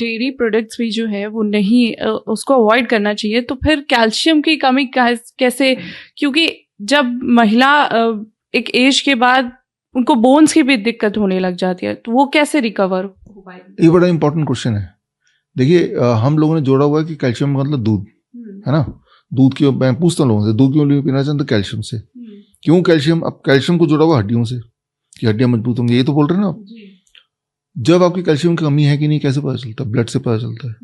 Dairy products भी जो है वो नहीं, उसको अवॉइड करना चाहिए। तो फिर कैल्शियम की कमी कैसे, क्योंकि जब महिला एक एज के बाद उनको बोन्स की भी दिक्कत होने लग जाती है, तो वो कैसे रिकवर हो पाएगी? ये बड़ा इंपॉर्टेंट क्वेश्चन है। देखिए हम लोगों ने जोड़ा हुआ है कि कैल्शियम का मतलब दूध है ना। दूध क्यों, मैं पूछता हूँ लोगों से, दूध क्यों नहीं पीना चाहते? कैल्शियम से। क्यों कैल्शियम? अब कैल्शियम को जोड़ा हुआ हड्डियों से कि हड्डियां मजबूत होंगी, ये तो बोल रहे हैं ना आप। जब आपकी कैल्शियम की कमी है कि नहीं कैसे पता चलता है? ब्लड से पता चलता है।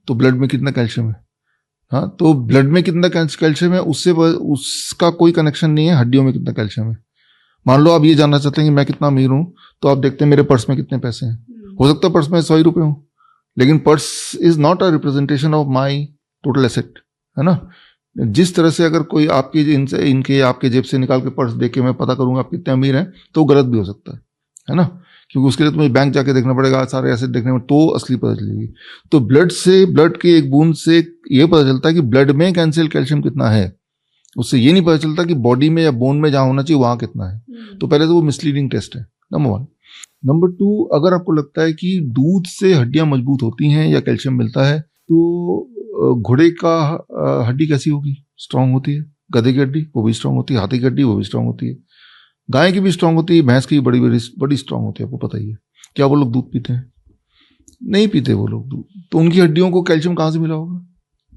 तो ब्लड में कितना कैल्शियम है, हाँ, तो ब्लड में कितना कैल्शियम है उससे उसका कोई कनेक्शन नहीं है हड्डियों में कितना कैल्शियम है। मान लो आप ये जानना चाहते हैं कि मैं कितना अमीर हूं, तो आप देखते हैं मेरे पर्स में कितने पैसे हैं। हो सकता है पर्स में 100 रुपए हो, लेकिन purse is not a representation of my total asset, है ना। जिस तरह से अगर कोई आपकी इनके आपके जेब से निकाल के पर्स देख के मैं पता करूंगा आप कितने अमीर हैं, तो गलत भी हो सकता है ना, क्योंकि उसके लिए तुम्हें बैंक जाके देखना पड़ेगा, सारे एसेट देखने में, तो असली पता चलेगी। तो ब्लड के एक बूंद से ये पता चलता है कि ब्लड में कैल्शियम कितना है, उससे ये नहीं पता चलता कि बॉडी में या बोन में जहां होना चाहिए वहां कितना है। तो पहले तो वो मिसलीडिंग टेस्ट है, नंबर 1। नंबर 2, अगर आपको लगता है कि दूध से हड्डियां मजबूत होती हैं या कैल्शियम मिलता है, तो घोड़े का हड्डी कैसी होगी? स्ट्रांग होती है। गधे की हड्डी वो भी स्ट्रांग होती है, हाथी की हड्डी वो भी स्ट्रांग होती है, गाय की भी स्ट्रांग होती है, भैंस की बड़ी बड़ी बड़ी स्ट्रांग होती है, आपको पता ही है। क्या वो लोग दूध पीते हैं? नहीं पीते वो लोग दूध। तो उनकी हड्डियों को कैल्शियम कहाँ से मिला होगा?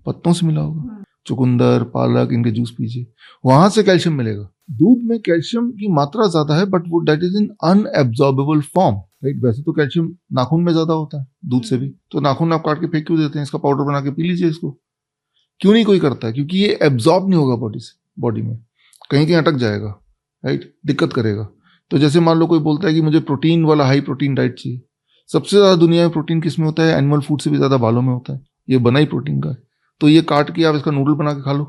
पत्तों से मिला होगा। चुकंदर, पालक, इनके जूस पीजिए, वहां से कैल्शियम मिलेगा। दूध में कैल्शियम की मात्रा ज्यादा है, बट वो that is in unabsorbable form, right. वैसे तो कैल्शियम नाखून में ज्यादा होता है दूध से भी, तो नाखून आप काट के फेंक क्यों देते हैं? इसका पाउडर बना के पी लीजिए इसको। क्यों नहीं कोई करता है? क्योंकि ये एब्जॉर्ब नहीं होगा बॉडी में, कहीं कहीं अटक जाएगा, राइट, दिक्कत करेगा। तो जैसे मान लो कोई बोलता है कि मुझे प्रोटीन वाला हाई प्रोटीन डाइट चाहिए। सबसे ज्यादा दुनिया में प्रोटीन किस में होता है? एनिमल फूड से भी ज्यादा बालों में होता है, ये बना ही प्रोटीन का है। तो ये काट के आप इसका नूडल बना के खा लो,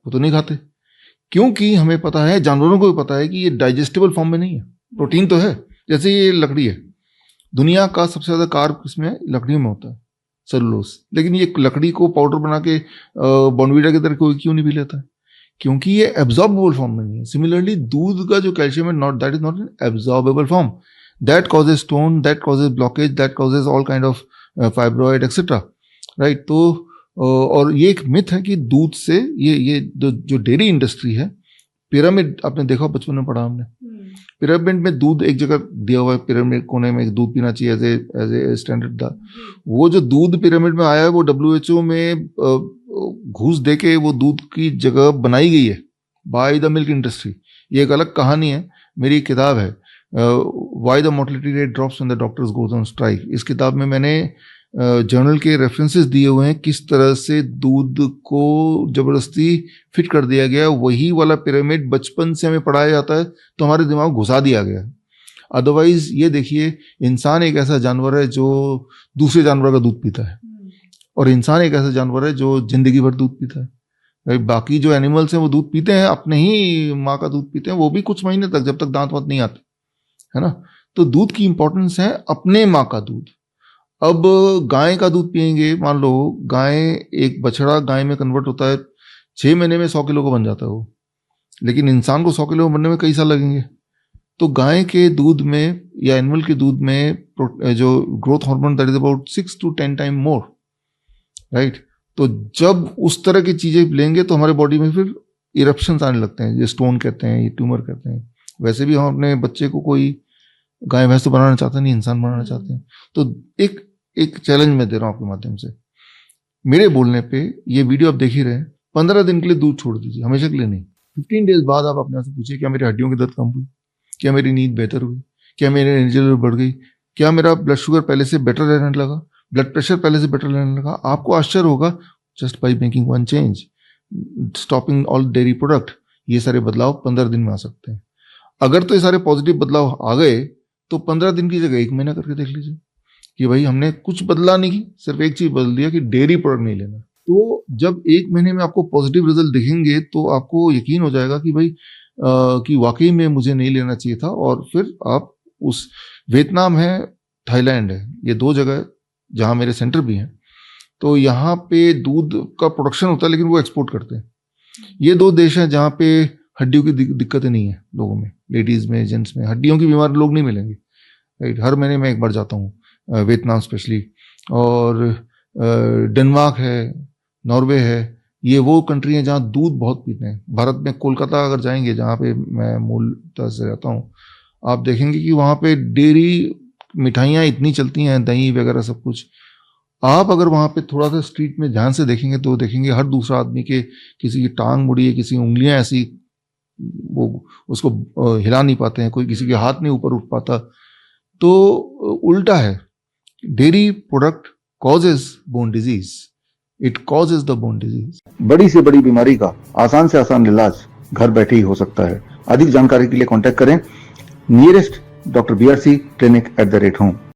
वो तो नहीं खाते, क्योंकि हमें पता है, जानवरों को भी पता है कि ये डाइजेस्टेबल फॉर्म में नहीं है। प्रोटीन तो है, जैसे ये लकड़ी है, दुनिया का सबसे ज्यादा कार्ब किसमें? लकड़ियों में होता है, सेलुलोज। लेकिन ये लकड़ी को पाउडर बना के बॉर्नवीटा की तरह कोई क्यों नहीं पी लेता है? क्योंकि ये एब्जॉर्बेबल फॉर्म में नहीं है। सिमिलरली दूध का जो कैल्शियम है, not that is not an absorbable form, that causes stone, that causes blockage, that causes all kind of fibroid etcetera, right. तो और ये एक मिथ है कि दूध से ये जो डेयरी इंडस्ट्री है, पिरामिड आपने देखा, बचपन में पढ़ा हमने, पिरामिड में दूध एक जगह दिया हुआ है, पिरामिड कोने में दूध पीना चाहिए एज ए स्टैंडर्ड था। वो जो दूध पिरामिड में आया है, वो WHO में घूस दे के वो दूध की जगह बनाई गई है बाय द मिल्क इंडस्ट्री। ये एक अलग कहानी है, मेरी एक किताब है why the mortality rate drops when the doctors goes on strike. इस किताब में मैंने जर्नल के रेफरेंसेस दिए हुए हैं, किस तरह से दूध को जबरदस्ती फिट कर दिया गया। वही वाला पिरामिड बचपन से हमें पढ़ाया जाता है, तो हमारे दिमाग घुसा दिया गया। अदरवाइज ये देखिए, इंसान एक ऐसा जानवर है जो दूसरे जानवर का दूध पीता है, और इंसान एक ऐसा जानवर है जो जिंदगी भर दूध पीता है। बाकी जो एनिमल्स हैं वो दूध पीते हैं, अपने ही माँ का दूध पीते हैं, वो भी कुछ महीने तक, जब तक दांत वांत नहीं आते, है ना। तो दूध की इंपॉर्टेंस है, अपने माँ का दूध। अब गाय का दूध पियेंगे, मान लो गाय, एक बछड़ा गाय में कन्वर्ट होता है, 6 महीने में 100 किलो का बन जाता है वो, लेकिन इंसान को 100 किलो बनने में कई साल लगेंगे। तो गाय के दूध में या एनिमल के दूध में जो growth hormone, that is about 6 to 10 time more, right. तो जब उस तरह की चीजें लेंगे तो हमारे बॉडी में फिर इरप्शंस आने लगते हैं, ये स्टोन कहते हैं, ये ट्यूमर कहते हैं। वैसे भी हम अपने बच्चे को कोई गाय भैंस तो बनाना चाहते नहीं, इंसान बनाना चाहते हैं। तो एक चैलेंज मैं दे रहा हूं आपके माध्यम से, मेरे बोलने पे ये वीडियो आप देख ही रहे हैं, 15 दिन के लिए दूध छोड़ दीजिए, हमेशा के लिए नहीं। 15 डेज बाद आप अपने से पूछिए, क्या मेरी हड्डियों की दर्द कम हुई? क्या मेरी नींद बेहतर हुई? क्या मेरी एनर्जी लेवल बढ़ गई? क्या मेरा ब्लड शुगर पहले से बेटर रहने लगा? ब्लड प्रेशर पहले से बेटर रहने लगा? आपको आश्चर्य होगा, just by making one change, stopping all dairy product. ये सारे बदलाव 15 दिन में आ सकते हैं। अगर तो ये सारे पॉजिटिव बदलाव आ गए, तो 15 दिन की जगह 1 महीना करके देख लीजिए कि भाई हमने कुछ बदला नहीं की, सिर्फ एक चीज बदल दिया कि डेयरी प्रोडक्ट नहीं लेना। तो जब 1 महीने में आपको पॉजिटिव रिजल्ट दिखेंगे, तो आपको यकीन हो जाएगा कि भाई कि वाकई में मुझे नहीं लेना चाहिए था। और फिर आप उस, वियतनाम है, थाईलैंड है, ये 2 जगह जहां मेरे सेंटर भी हैं, तो यहाँ पे दूध का प्रोडक्शन होता है, लेकिन वो एक्सपोर्ट करते हैं। ये 2 देश हैं जहाँ पे हड्डियों की दिक्कतें नहीं है लोगों में, लेडीज में, जेंट्स में हड्डियों की बीमार लोग नहीं मिलेंगे, राइट। हर महीने मैं एक बार जाता हूँ वियतनाम स्पेशली, और डेनमार्क है, नॉर्वे है, ये वो कंट्री हैं जहाँ दूध बहुत पीते हैं। भारत में कोलकाता अगर जाएंगे, जहाँ पे मैं मूलतः से रहता हूँ, आप देखेंगे कि वहाँ पे डेयरी मिठाइयाँ इतनी चलती हैं, दही वगैरह सब कुछ। आप अगर वहाँ पे थोड़ा सा स्ट्रीट में ध्यान से देखेंगे तो देखेंगे हर दूसरा आदमी के किसी की टांग मुड़ी है, किसी की उंगलियां ऐसी, वो उसको हिला नहीं पाते हैं, कोई किसी के हाथ नहीं ऊपर उठ पाता। तो उल्टा है, dairy product causes bone disease, it causes the bone disease. बड़ी से बड़ी बीमारी का आसान से आसान इलाज घर बैठे ही हो सकता है। अधिक जानकारी के लिए कांटेक्ट करें nearest doctor BRC clinic @home।